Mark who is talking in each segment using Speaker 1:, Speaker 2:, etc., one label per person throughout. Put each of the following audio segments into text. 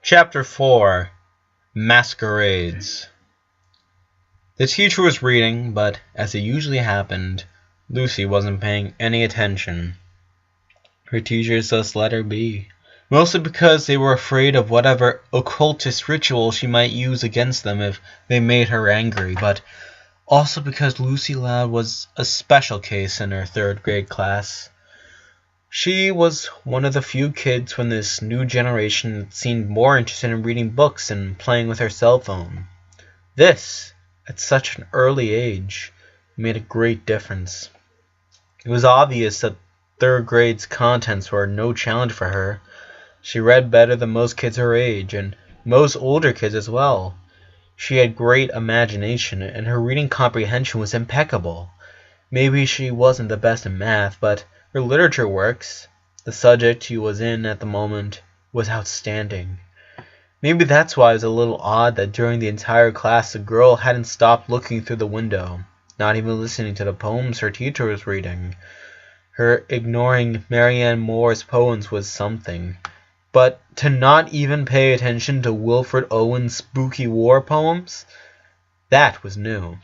Speaker 1: Chapter 4 Masquerades. The teacher was reading, but as it usually happened, Lucy wasn't paying any attention. Her teachers just let her be, mostly because they were afraid of whatever occultist ritual she might use against them if they made her angry, but also because Lucy Loud was a special case in her third grade class. She was one of the few kids from this new generation that seemed more interested in reading books and playing with her cell phone. This, at such an early age, made a great difference. It was obvious that third grade's contents were no challenge for her. She read better than most kids her age, and most older kids as well. She had great imagination, and her reading comprehension was impeccable. Maybe she wasn't the best in math, but her literature works, the subject she was in at the moment, was outstanding. Maybe that's why it was a little odd that during the entire class the girl hadn't stopped looking through the window, not even listening to the poems her teacher was reading. Her ignoring Marianne Moore's poems was something, but to not even pay attention to Wilfred Owen's spooky war poems? That was new.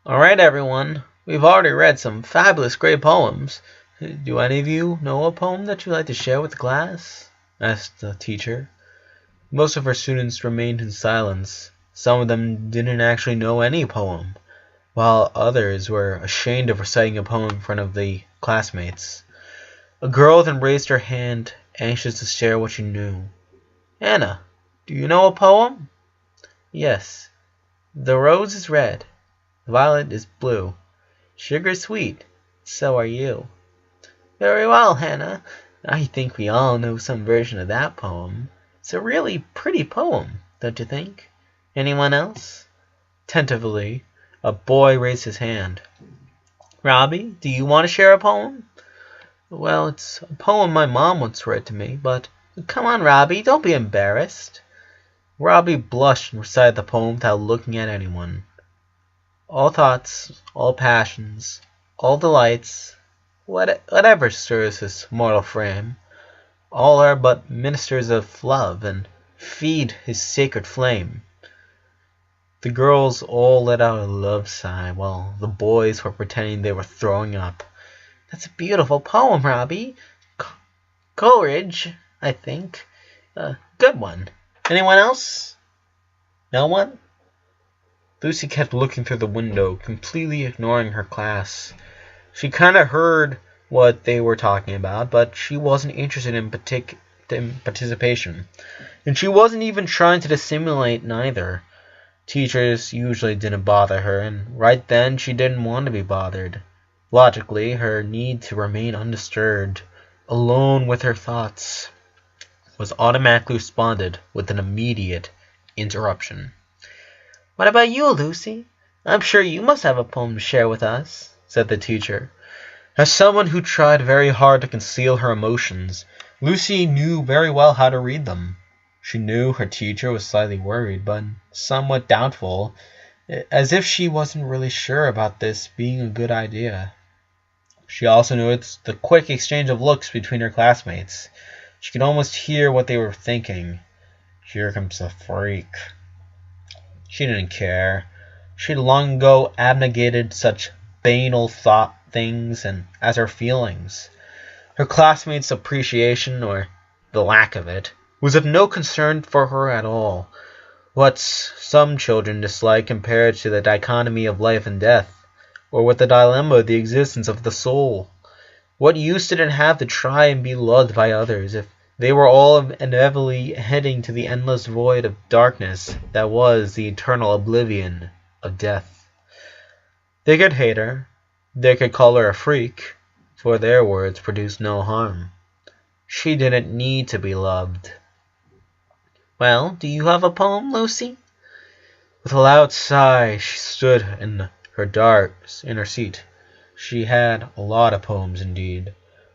Speaker 1: Alright everyone, we've already read some fabulous great poems. Do any of you know a poem that you'd like to share with the class? Asked the teacher. Most of her students remained in silence. Some of them didn't actually know any poem, while others were ashamed of reciting a poem in front of the classmates. A girl then raised her hand, anxious to share what she knew. Anna, do you know a poem? Yes. The rose is red. The violet is blue. Sugar is sweet. So are you. Very well, Hannah. I think we all know some version of that poem. It's a really pretty poem, don't you think? Anyone else? Tentatively, a boy raised his hand. Robbie, do you want to share a poem? Well, it's a poem my mom once read to me, but come on, Robbie, don't be embarrassed. Robbie blushed and recited the poem without looking at anyone. All thoughts, all passions, all delights, whatever stirs his mortal frame, all are but ministers of love and feed his sacred flame. The girls all let out a love sigh, while the boys were pretending they were throwing up. That's a beautiful poem, Robbie. Coleridge, I think. Good one. Anyone else? No one? Lucy kept looking through the window, completely ignoring her class. She kind of heard what they were talking about, but she wasn't interested in participation. And she wasn't even trying to dissimulate neither. Teachers usually didn't bother her, and right then she didn't want to be bothered. Logically, her need to remain undisturbed, alone with her thoughts, was automatically responded with an immediate interruption. What about you, Lucy? I'm sure you must have a poem to share with us, said the teacher. As someone who tried very hard to conceal her emotions, Lucy knew very well how to read them. She knew her teacher was slightly worried, but somewhat doubtful, as if she wasn't really sure about this being a good idea. She also noticed the quick exchange of looks between her classmates. She could almost hear what they were thinking. Here comes a freak. She didn't care. She had long ago abnegated such banal thought things as her feelings. Her classmates' appreciation, or the lack of it, was of no concern for her at all. What some children dislike compared to the dichotomy of life and death, or with the dilemma of the existence of the soul. What use did it have to try and be loved by others if they were all inevitably heading to the endless void of darkness that was the eternal oblivion of death? They could hate her. They could call her a freak, for their words produced no harm. She didn't need to be loved. Well, do you have a poem, Lucy? With a loud sigh, she stood in her seat. She had a lot of poems indeed.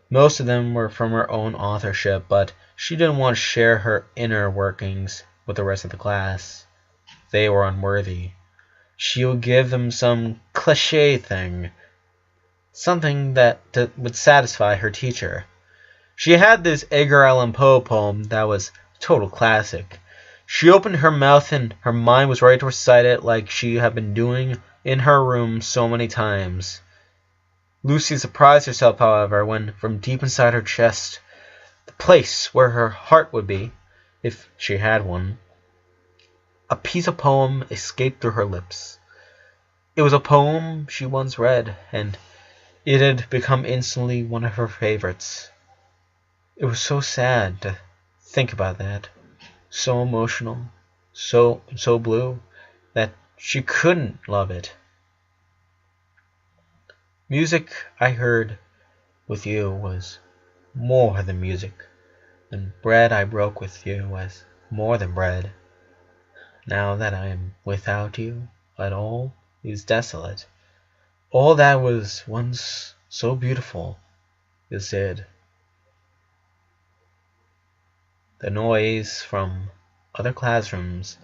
Speaker 1: Most of them were from her own authorship, but she didn't want to share her inner workings with the rest of the class. They were unworthy. She would give them some cliché thing, something that would satisfy her teacher. She had this Edgar Allan Poe poem that was Total classic. She opened her mouth and her mind was ready to recite it like she had been doing in her room so many times. Lucy surprised herself, however, when from deep inside her chest, the place where her heart would be, if she had one, a piece of poem escaped through her lips. It was a poem she once read, and it had become instantly one of her favorites. It was so sad to think about that, so emotional, so blue, that she couldn't love it. Music I heard with you was more than music, and bread I broke with you was more than bread. Now that I am without you, it all is desolate. All that was once so beautiful is dead. The noise from other classrooms,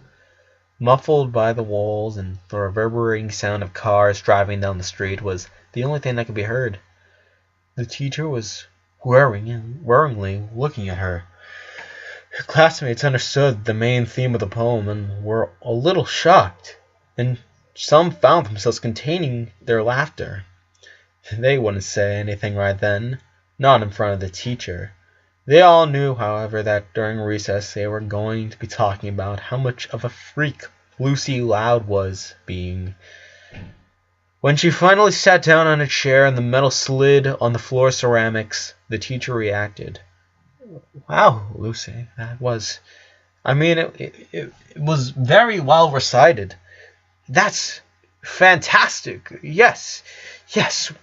Speaker 1: muffled by the walls and the reverberating sound of cars driving down the street, was the only thing that could be heard. The teacher was worryingly looking at her. Her classmates understood the main theme of the poem and were a little shocked, and some found themselves containing their laughter. They wouldn't say anything right then, not in front of the teacher. They all knew, however, that during recess they were going to be talking about how much of a freak Lucy Loud was being. When she finally sat down on a chair and the metal slid on the floor ceramics, the teacher reacted. Wow, Lucy, that was... it was very well recited. That's fantastic. Yes,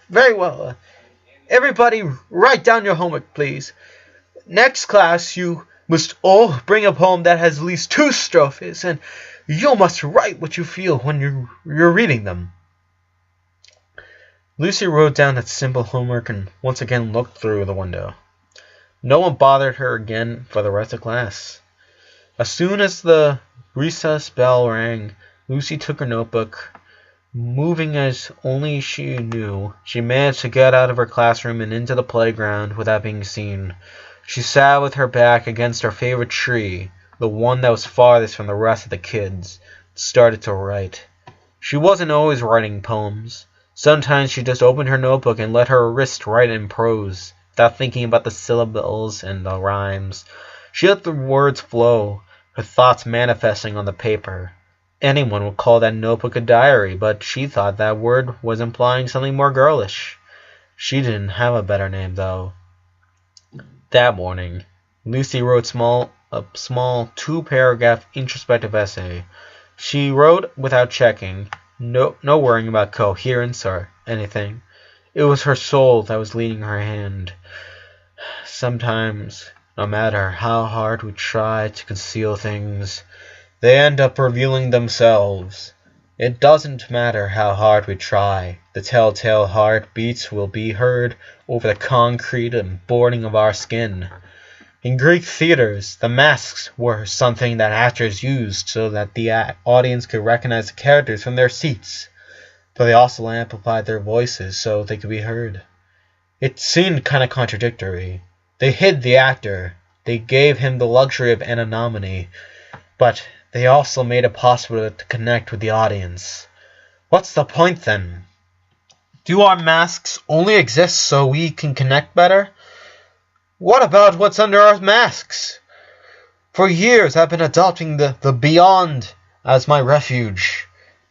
Speaker 1: very well. Everybody write down your homework, please. Next class, you must all bring a poem that has at least 2 strophes, and you must write what you feel when you're reading them. Lucy wrote down that simple homework and once again looked through the window. No one bothered her again for the rest of class. As soon as the recess bell rang, Lucy took her notebook. Moving as only she knew, she managed to get out of her classroom and into the playground without being seen. She sat with her back against her favorite tree, the one that was farthest from the rest of the kids, and started to write. She wasn't always writing poems. Sometimes she just opened her notebook and let her wrist write in prose, without thinking about the syllables and the rhymes. She let the words flow, her thoughts manifesting on the paper. Anyone would call that notebook a diary, but she thought that word was implying something more girlish. She didn't have a better name, though. That morning, Lucy wrote a small 2-paragraph introspective essay. She wrote without checking, no worrying about coherence or anything. It was her soul that was leading her hand. Sometimes, no matter how hard we try to conceal things, they end up revealing themselves. It doesn't matter how hard we try, the telltale heartbeats will be heard over the concrete and boarding of our skin. In Greek theaters, the masks were something that actors used so that the audience could recognize the characters from their seats, but they also amplified their voices so they could be heard. It seemed kind of contradictory. They hid the actor, they gave him the luxury of anonymity, but they also made it possible to connect with the audience. What's the point then? Do our masks only exist so we can connect better? What about what's under our masks? For years I've been adopting the beyond as my refuge.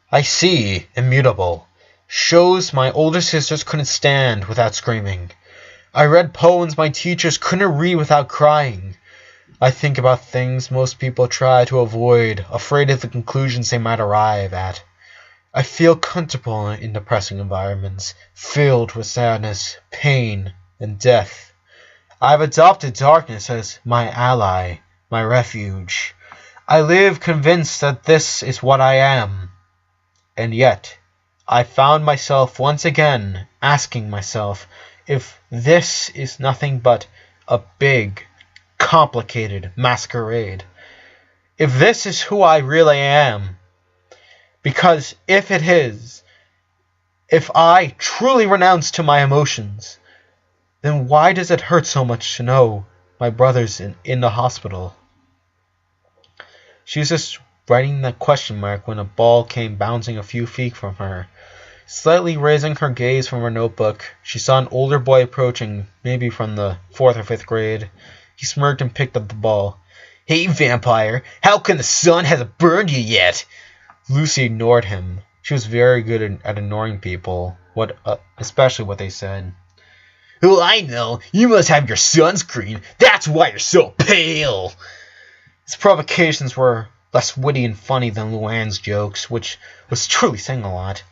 Speaker 1: I see, immutable, shows my older sisters couldn't stand without screaming. I read poems my teachers couldn't read without crying. I think about things most people try to avoid, afraid of the conclusions they might arrive at. I feel comfortable in depressing environments, filled with sadness, pain, and death. I've adopted darkness as my ally, my refuge. I live convinced that this is what I am. And yet, I found myself once again asking myself if this is nothing but a big, complicated masquerade. If this is who I really am. Because if it is, if I truly renounce to my emotions, then why does it hurt so much to know my brother's in the hospital? She was just writing the question mark when a ball came bouncing a few feet from her. Slightly raising her gaze from her notebook, she saw an older boy approaching, maybe from the 4th or 5th grade. He smirked and picked up the ball. "Hey, vampire, how come the sun hasn't burned you yet?" Lucy ignored him. She was very good at ignoring people, especially what they said. "Well, I know. You must have your sunscreen. That's why you're so pale." His provocations were less witty and funny than Luann's jokes, which was truly saying a lot.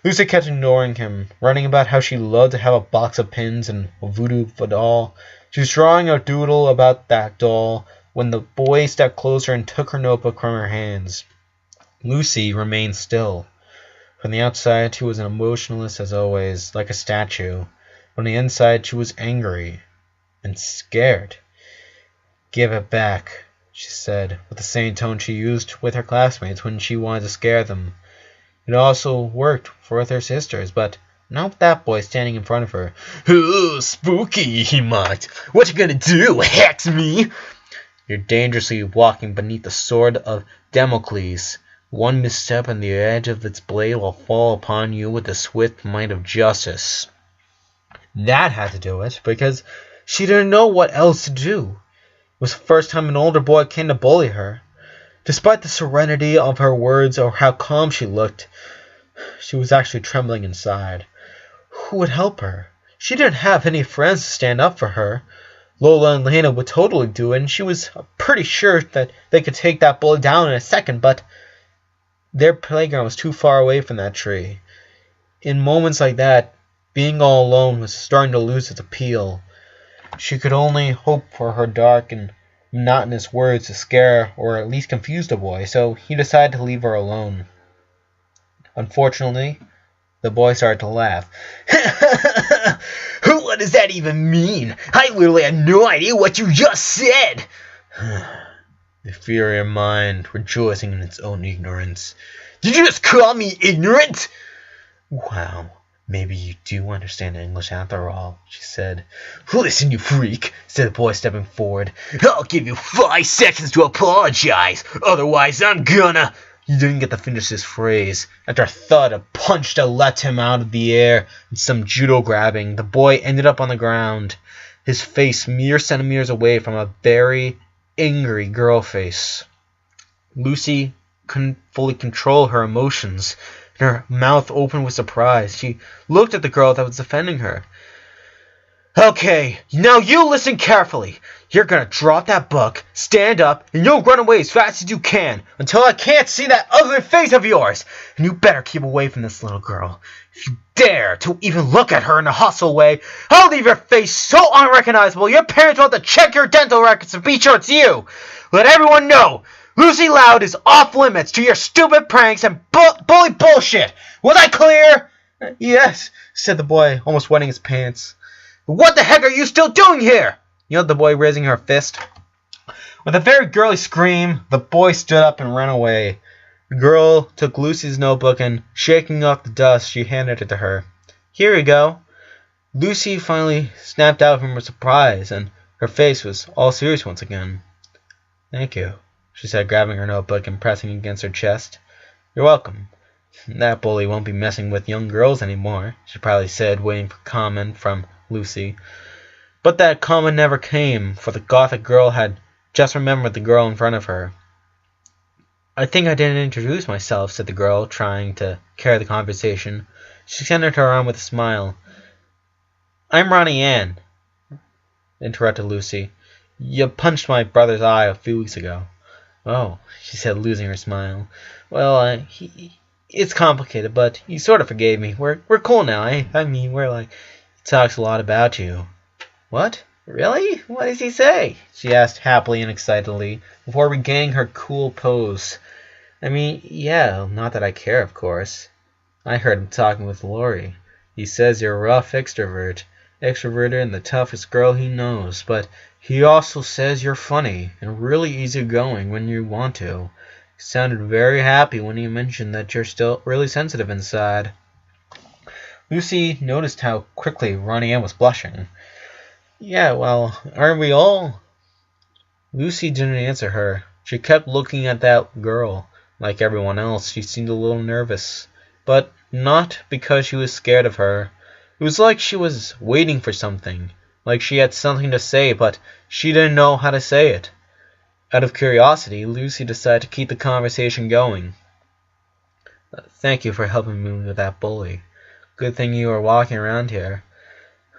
Speaker 1: Lucy kept ignoring him, writing about how she loved to have a box of pins and a voodoo doll. She was drawing a doodle about that doll when the boy stepped closer and took her notebook from her hands. Lucy remained still. From the outside, she was emotionless as always, like a statue. On the inside, she was angry and scared. "Give it back," she said, with the same tone she used with her classmates when she wanted to scare them. It also worked with her sisters, but not with that boy standing in front of her. "Ooh, spooky," he mocked. "What you gonna do, hex me?" "You're dangerously walking beneath the sword of Damocles. One misstep and the edge of its blade will fall upon you with the swift might of justice." That had to do it, because she didn't know what else to do. It was the first time an older boy came to bully her. Despite the serenity of her words or how calm she looked, she was actually trembling inside. Who would help her? She didn't have any friends to stand up for her. Lola and Lena would totally do it, and she was pretty sure that they could take that bully down in a second, but their playground was too far away from that tree. In moments like that, being all alone was starting to lose its appeal. She could only hope for her dark and monotonous words to scare or at least confuse the boy, so he decided to leave her alone. Unfortunately, the boy started to laugh. "What does that even mean? I literally had no idea what you just said." The fury of mind, rejoicing in its own ignorance. "Did you just call me ignorant?" "Wow, maybe you do understand English after all," she said. "Listen, you freak," said the boy, stepping forward. "I'll give you 5 seconds to apologize. Otherwise, I'm gonna..." He didn't get to finish his phrase. After a thud, a punch that leapt him out of the air, and some judo grabbing, the boy ended up on the ground, his face mere centimeters away from a very angry girl face. Lucy couldn't fully control her emotions, and her mouth opened with surprise. She looked at the girl that was defending her. "Okay, now you listen carefully. You're gonna drop that book, stand up, and you'll run away as fast as you can until I can't see that ugly face of yours. And you better keep away from this little girl. If you dare to even look at her in a hostile way, I'll leave your face so unrecognizable your parents will have to check your dental records to be sure it's you. Let everyone know, Lucy Loud is off limits to your stupid pranks and bully bullshit. Was I clear?" "Yes," said the boy, almost wetting his pants. "What the heck are you still doing here?" yelled the boy, raising her fist. With a very girly scream, the boy stood up and ran away. The girl took Lucy's notebook and, shaking off the dust, she handed it to her. "Here you go." Lucy finally snapped out from her surprise, and her face was all serious once again. "Thank you," she said, grabbing her notebook and pressing it against her chest. "You're welcome. That bully won't be messing with young girls anymore," she probably said, waiting for comment from Lucy. But that comment never came, for the gothic girl had just remembered the girl in front of her. "I think I didn't introduce myself," said the girl, trying to carry the conversation. She extended her arm with a smile. "I'm Ronnie Anne," interrupted Lucy. "You punched my brother's eye a few weeks ago." "Oh," she said, losing her smile. "Well, it's complicated, but he sort of forgave me. We're cool now. I mean, we're like, he talks a lot about you." "What? Really? What does he say?" she asked happily and excitedly, before regaining her cool pose. "I mean, yeah, not that I care, of course. I heard him talking with Lori. He says you're a rough extroverted and the toughest girl he knows, but he also says you're funny and really easygoing when you want to. He sounded very happy when he mentioned that you're still really sensitive inside." Lucy noticed how quickly Ronnie Anne was blushing. "Yeah, well, aren't we all?" Lucy didn't answer her. She kept looking at that girl. Like everyone else, she seemed a little nervous, but not because she was scared of her. It was like she was waiting for something, like she had something to say, but she didn't know how to say it. Out of curiosity, Lucy decided to keep the conversation going. Thank you for helping me with that bully. Good thing you were walking around here.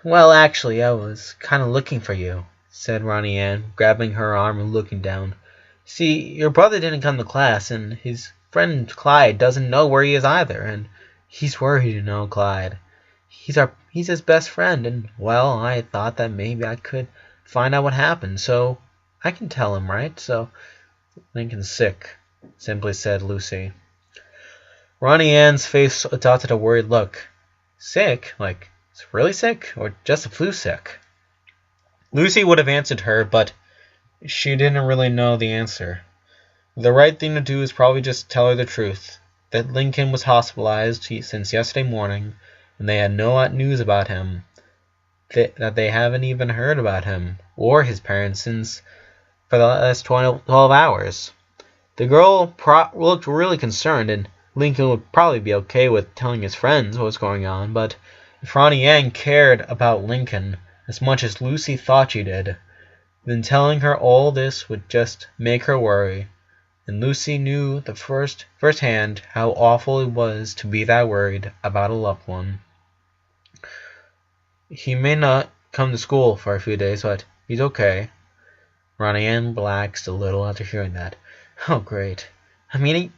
Speaker 1: Well, actually, I was kind of looking for you, said Ronnie Anne, grabbing her arm and looking down. See, your brother didn't come to class, and his friend Clyde doesn't know where he is either, and he's worried, you know, Clyde. He's his best friend, and, well, I thought that maybe I could find out what happened, so I can tell him, right? So, Lincoln's sick, simply said Lucy. Ronnie Anne's face adopted a worried look. Sick? Like, really sick? Or just a flu sick? Lucy would have answered her, but she didn't really know the answer. The right thing to do is probably just tell her the truth, that Lincoln was hospitalized since yesterday morning, and they had no news about him, that they haven't even heard about him, or his parents, since for the last 12 hours. The girl looked really concerned, and Lincoln would probably be okay with telling his friends what was going on, but if Ronnie Anne cared about Lincoln as much as Lucy thought she did, then telling her all this would just make her worry, and Lucy knew firsthand how awful it was to be that worried about a loved one. He may not come to school for a few days, but he's okay. Ronnie Anne relaxed a little after hearing that. Oh, great. I mean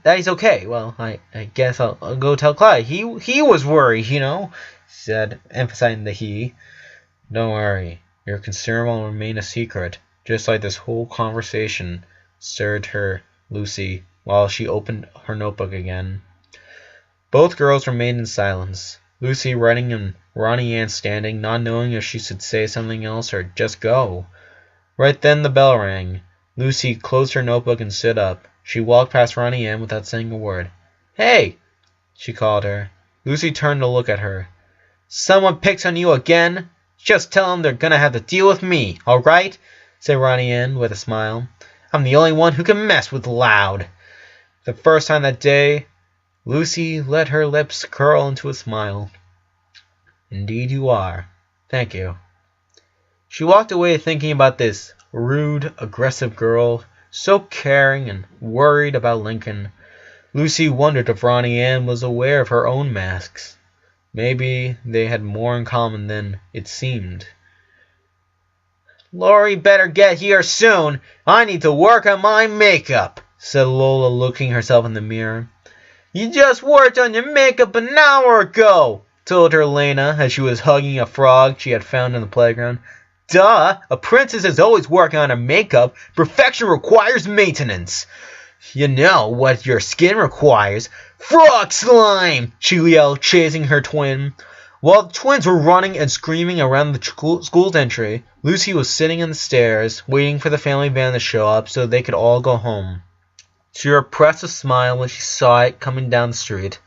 Speaker 1: that he's okay. Well, I guess I'll go tell Clyde. He was worried, you know, said, emphasizing the he. Don't worry. Your concern will remain a secret, just like this whole conversation, assured her Lucy, while she opened her notebook again. Both girls remained in silence, Lucy writing and Ronnie Anne standing, not knowing if she should say something else or just go. Right then the bell rang. Lucy closed her notebook and stood up. She walked past Ronnie Anne without saying a word. Hey! She called her. Lucy turned to look at her. Someone picks on you again? Just tell them they're gonna have to deal with me, all right? Said Ronnie Anne with a smile. I'm the only one who can mess with Loud. For the first time that day, Lucy let her lips curl into a smile. Indeed you are. Thank you. She walked away thinking about this rude, aggressive girl, so caring and worried about Lincoln. Lucy wondered if Ronnie Anne was aware of her own masks. Maybe they had more in common than it seemed. Laurie better get here soon. I need to work on my makeup, said Lola, looking herself in the mirror. You just worked on your makeup an hour ago, told her Lena as she was hugging a frog she had found in the playground. Duh, a princess is always working on her makeup. Perfection requires maintenance. You know what your skin requires. Frog slime, she yelled, chasing her twin. While the twins were running and screaming around the school's entry, Lucy was sitting on the stairs, waiting for the family van to show up so they could all go home. She repressed a smile when she saw it coming down the street,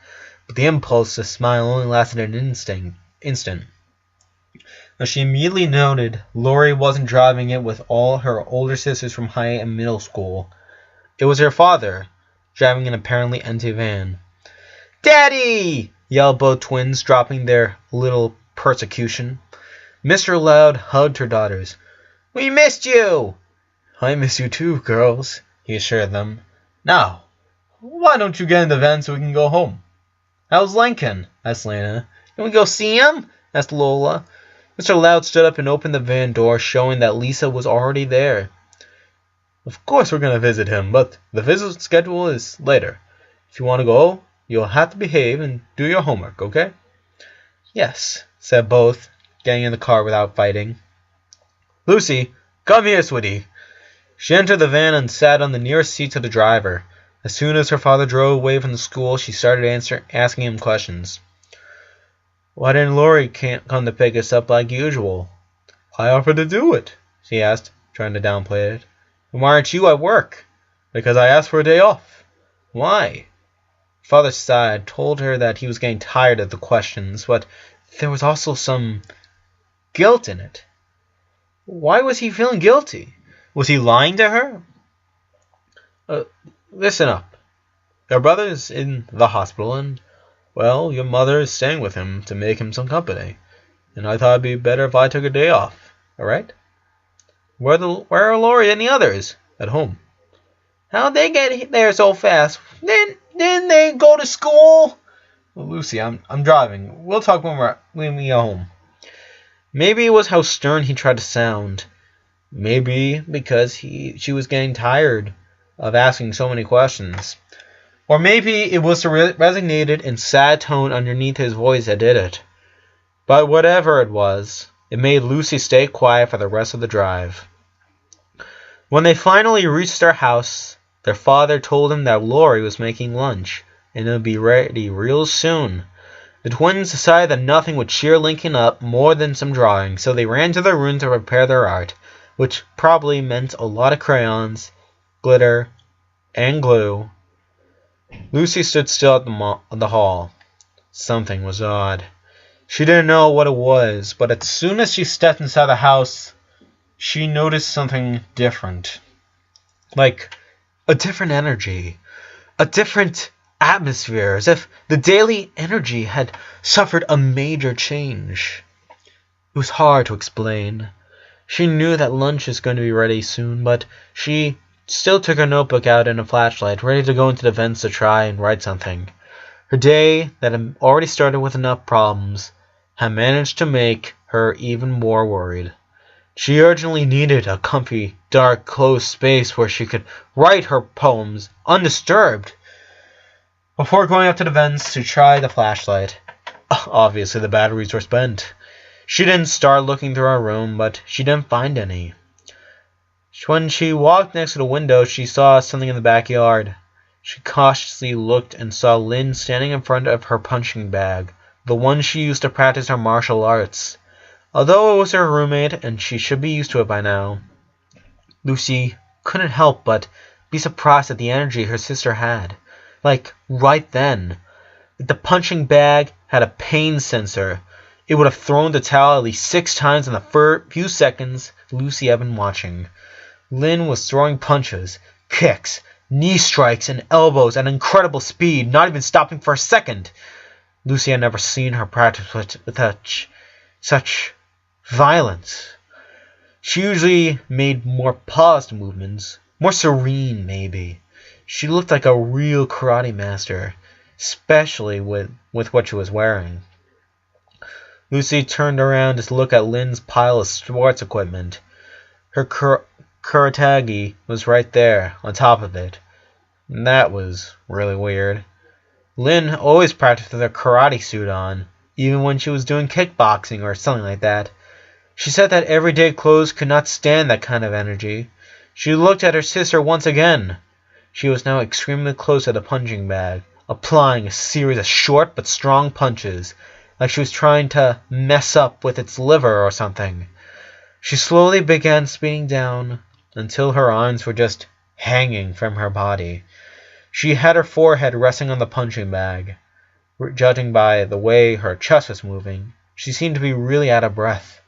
Speaker 1: but the impulse to smile only lasted an instant. Now she immediately noted Laurie wasn't driving it with all her older sisters from high and middle school. It was her father, driving an apparently empty van. Daddy! Yelled both twins, dropping their little persecution. Mr. Loud hugged her daughters. We missed you! I miss you too, girls, he assured them. Now, why don't you get in the van so we can go home? How's Lincoln? Asked Lena. Can we go see him? Asked Lola. Mr. Loud stood up and opened the van door, showing that Lisa was already there. Of course we're going to visit him, but the visit schedule is later. If you want to go, you'll have to behave and do your homework, okay? Yes, said both, getting in the car without fighting. Lucy, come here, sweetie. She entered the van and sat on the nearest seat to the driver. As soon as her father drove away from the school, she started asking him questions. Why didn't Laurie come to pick us up like usual? I offered to do it, she asked, trying to downplay it. And why aren't you at work? Because I asked for a day off. Why? Father sighed, told her that he was getting tired of the questions, but there was also some guilt in it. Why was he feeling guilty? Was he lying to her? Uh, Listen up. Your brother's in the hospital, and, well, your mother is staying with him to make him some company. And I thought it'd be better if I took a day off. Alright? Where are Lori and the others? At home. How'd they get there so fast? Didn't they go to school? Well, Lucy, I'm driving. We'll talk when we get home. Maybe it was how stern he tried to sound. Maybe because she was getting tired of asking so many questions. Or maybe it was the resignated and sad tone underneath his voice that did it. But whatever it was, it made Lucy stay quiet for the rest of the drive. When they finally reached their house, their father told them that Lori was making lunch, and it would be ready real soon. The twins decided that nothing would cheer Lincoln up more than some drawing, so they ran to their room to prepare their art, which probably meant a lot of crayons, glitter, and glue. Lucy stood still at the hall. Something was odd. She didn't know what it was, but as soon as she stepped inside the house, she noticed something different. Like a different energy, a different atmosphere, as if the daily energy had suffered a major change. It was hard to explain. She knew that lunch was going to be ready soon, but she still took her notebook out and a flashlight, ready to go into the vents to try and write something. Her day, that had already started with enough problems, had managed to make her even more worried. She urgently needed a comfy, dark, closed space where she could write her poems undisturbed. Before going up to the vents to try the flashlight, obviously the batteries were spent. She didn't start looking through her room, but she didn't find any. When she walked next to the window, she saw something in the backyard. She cautiously looked and saw Lynn standing in front of her punching bag, the one she used to practice her martial arts. Although it was her roommate, and she should be used to it by now, Lucy couldn't help but be surprised at the energy her sister had. Like, right then. If the punching bag had a pain sensor, it would have thrown the towel at least 6 times in the few seconds Lucy had been watching. Lynn was throwing punches, kicks, knee strikes, and elbows at incredible speed, not even stopping for a second. Lucy had never seen her practice with such violence. She usually made more paused movements, more serene maybe. She looked like a real karate master, especially with what she was wearing. Lucy turned around to look at Lynn's pile of sports equipment. Her karatagi was right there, on top of it. And that was really weird. Lynn always practiced with her karate suit on, even when she was doing kickboxing or something like that. She said that everyday clothes could not stand that kind of energy. She looked at her sister once again. She was now extremely close to the punching bag, applying a series of short but strong punches, like she was trying to mess up with its liver or something. She slowly began speeding down until her arms were just hanging from her body. She had her forehead resting on the punching bag. Judging by the way her chest was moving, she seemed to be really out of breath.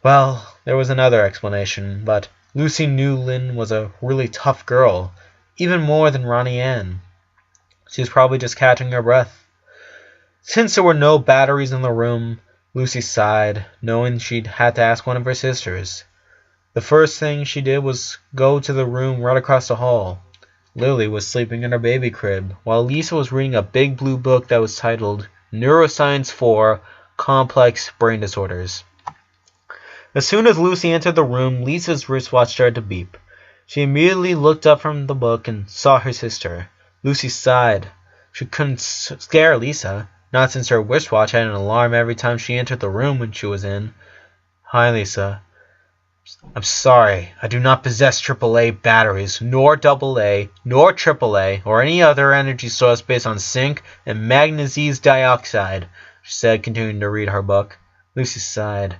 Speaker 1: Well, there was another explanation, but Lucy knew Lynn was a really tough girl, even more than Ronnie Anne. She was probably just catching her breath. Since there were no batteries in the room, Lucy sighed, knowing she'd had to ask one of her sisters. The first thing she did was go to the room right across the hall. Lily was sleeping in her baby crib, while Lisa was reading a big blue book that was titled Neuroscience for Complex Brain Disorders. As soon as Lucy entered the room, Lisa's wristwatch started to beep. She immediately looked up from the book and saw her sister. Lucy sighed. She couldn't scare Lisa, not since her wristwatch had an alarm every time she entered the room when she was in. Hi, Lisa. I'm sorry, I do not possess AAA batteries, nor AA, nor AAA, or any other energy source based on zinc and magnesium dioxide, she said, continuing to read her book. Lucy sighed.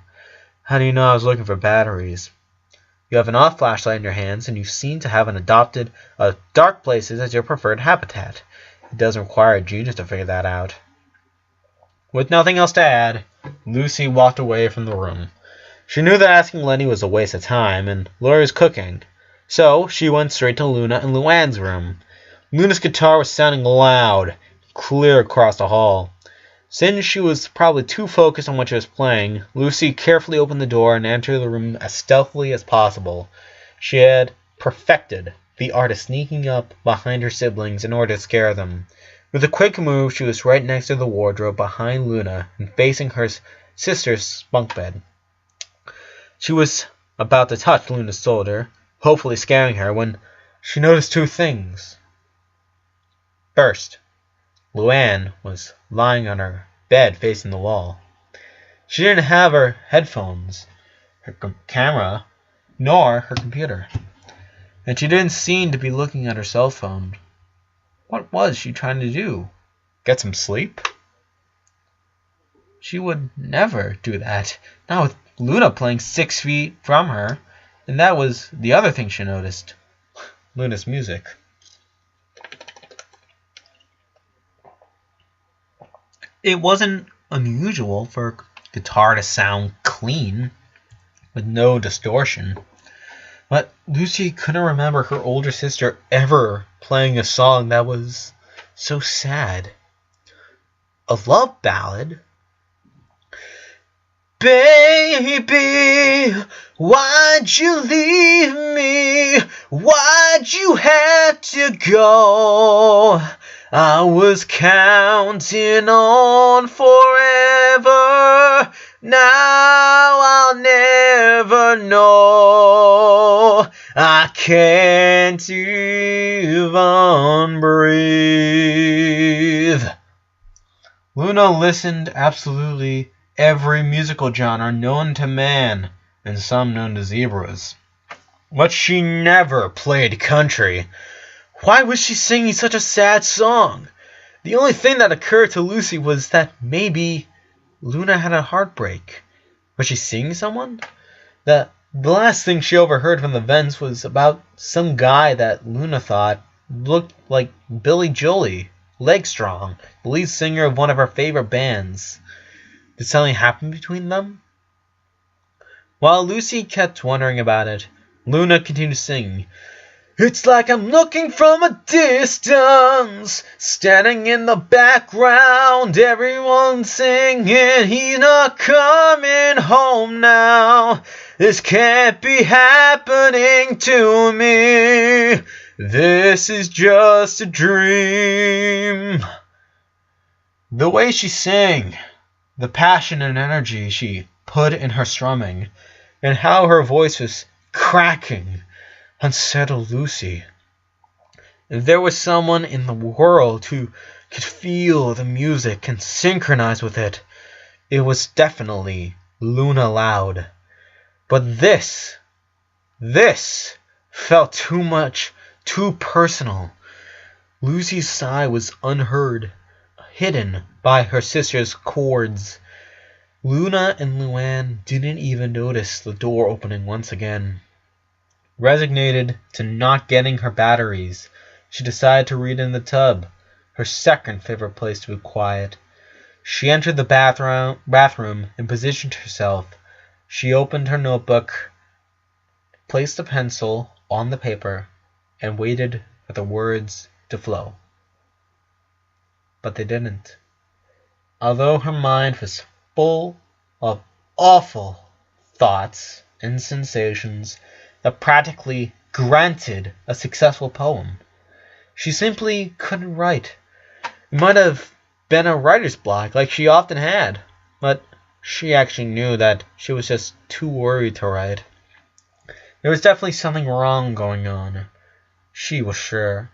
Speaker 1: How do you know I was looking for batteries? You have an off flashlight in your hands, and you seem to have adopted dark places as your preferred habitat. It doesn't require a genius to figure that out. With nothing else to add, Lucy walked away from the room. She knew that asking Lenny was a waste of time, and Lori was cooking. So she went straight to Luna and Luann's room. Luna's guitar was sounding loud, clear across the hall. Since she was probably too focused on what she was playing, Lucy carefully opened the door and entered the room as stealthily as possible. She had perfected the art of sneaking up behind her siblings in order to scare them. With a quick move, she was right next to the wardrobe behind Luna and facing her sister's bunk bed. She was about to touch Luna's shoulder, hopefully scaring her, when she noticed two things. First, Luann was lying on her bed facing the wall. She didn't have her headphones, her camera, nor her computer. And she didn't seem to be looking at her cell phone. What was she trying to do? Get some sleep? She would never do that, not with Luna playing 6 feet from her. And that was the other thing she noticed. Luna's music. It wasn't unusual for a guitar to sound clean, with no distortion. But Lucy couldn't remember her older sister ever playing a song that was so sad. A love ballad? Baby, why'd you leave me? Why'd you have to go? I was counting on forever. Now I'll never know. I can't even breathe. Luna listened absolutely every musical genre known to man, and some known to zebras. But she never played country. Why was she singing such a sad song? The only thing that occurred to Lucy was that maybe Luna had a heartbreak. Was she seeing someone? The last thing she overheard from the vents was about some guy that Luna thought looked like Billy Joel, Legstrong, the lead singer of one of her favorite bands. Did something happen between them? While Lucy kept wondering about it, Luna continued singing. It's like I'm looking from a distance, standing in the background, everyone singing, he's not coming home now. This can't be happening to me. This is just a dream. The way she sang, the passion and energy she put in her strumming, and how her voice was cracking, unsettled Lucy. If there was someone in the world who could feel the music and synchronize with it, it was definitely Luna Loud. But this felt too much, too personal. Lucy's sigh was unheard, hidden by her sister's chords. Luna and Luann didn't even notice the door opening once again. Resignated to not getting her batteries, she decided to read in the tub, her second favorite place to be quiet. She entered the bathroom and positioned herself. She opened her notebook, placed a pencil on the paper, and waited for the words to flow. But they didn't. Although her mind was full of awful thoughts and sensations that practically granted a successful poem, she simply couldn't write. It might have been a writer's block like she often had, but she actually knew that she was just too worried to write. There was definitely something wrong going on. She was sure.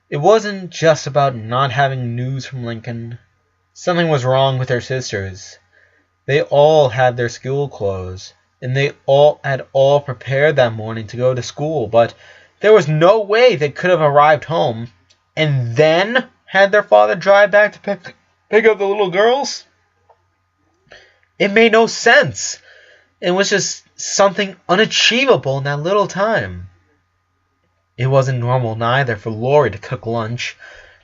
Speaker 1: It wasn't just about not having news from Lincoln. Something was wrong with her sisters. They all had their school clothes, and they had all prepared that morning to go to school, but there was no way they could have arrived home and then had their father drive back to pick up the little girls. It made no sense. It was just something unachievable in that little time. It wasn't normal neither for Lori to cook lunch,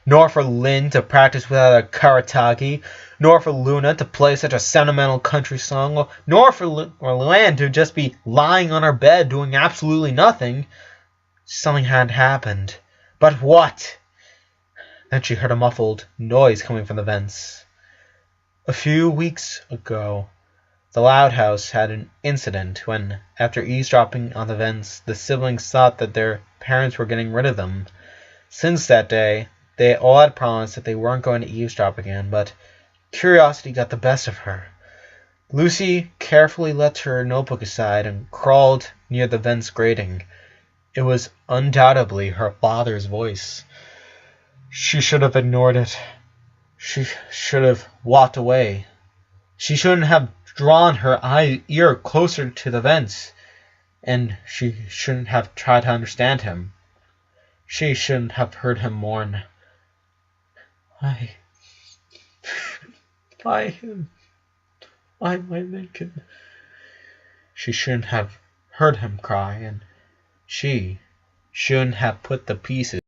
Speaker 1: nor for Lynn to practice without a karatagi, nor for Luna to play such a sentimental country song, nor for Luann to just be lying on her bed doing absolutely nothing. Something had happened. But what? Then she heard a muffled noise coming from the vents. A few weeks ago, the Loud House had an incident when, after eavesdropping on the vents, the siblings thought that their parents were getting rid of them. Since that day, they all had promised that they weren't going to eavesdrop again, but curiosity got the best of her. Lucy carefully let her notebook aside and crawled near the vent's grating. It was undoubtedly her father's voice. She should have ignored it. She should have walked away. She shouldn't have drawn her ear closer to the vents, and she shouldn't have tried to understand him. She shouldn't have heard him mourn. Why, my Lincoln? She shouldn't have heard him cry, and she shouldn't have put the pieces